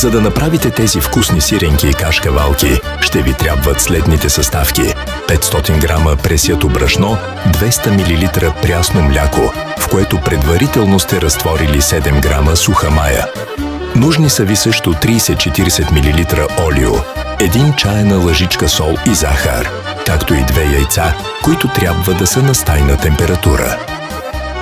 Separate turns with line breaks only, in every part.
За да направите тези вкусни сиренки и кашкавалки, ще ви трябват следните съставки: 500 грама пресято брашно, 200 мл прясно мляко, в което предварително сте разтворили 7 грама суха мая. Нужни са ви също 30-40 мл олио, 1 чайна лъжичка сол и захар, както и 2 яйца, които трябва да са на стайна температура.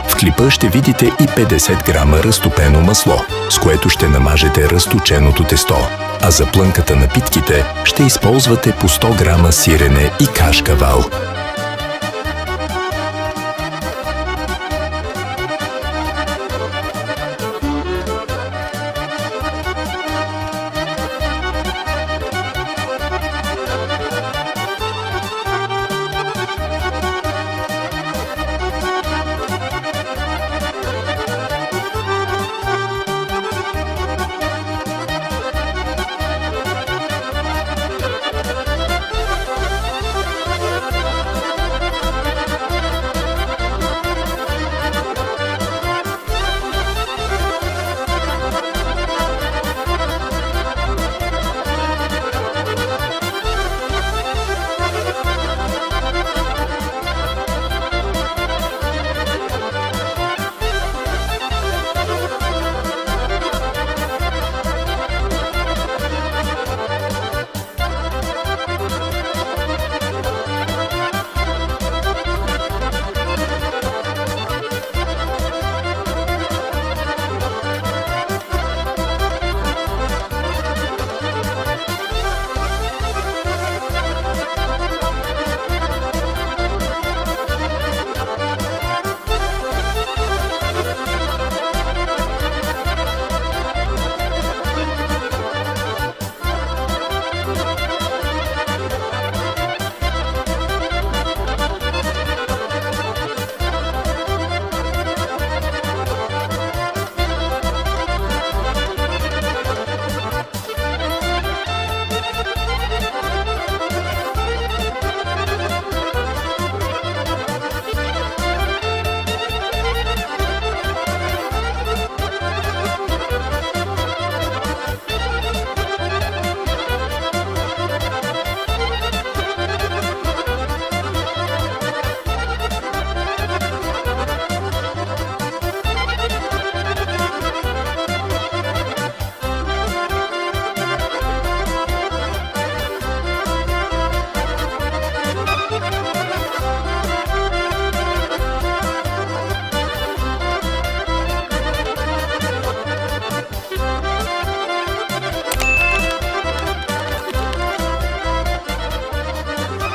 В клипа ще видите и 50 грама разтопено масло, с което ще намажете разточеното тесто, а за плънката на питките ще използвате по 100 грама сирене и кашкавал.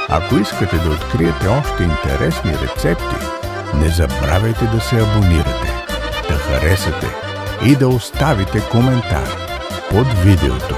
Ако искате да откриете още интересни рецепти, не забравяйте да се абонирате, да харесате и да оставите коментар под видеото.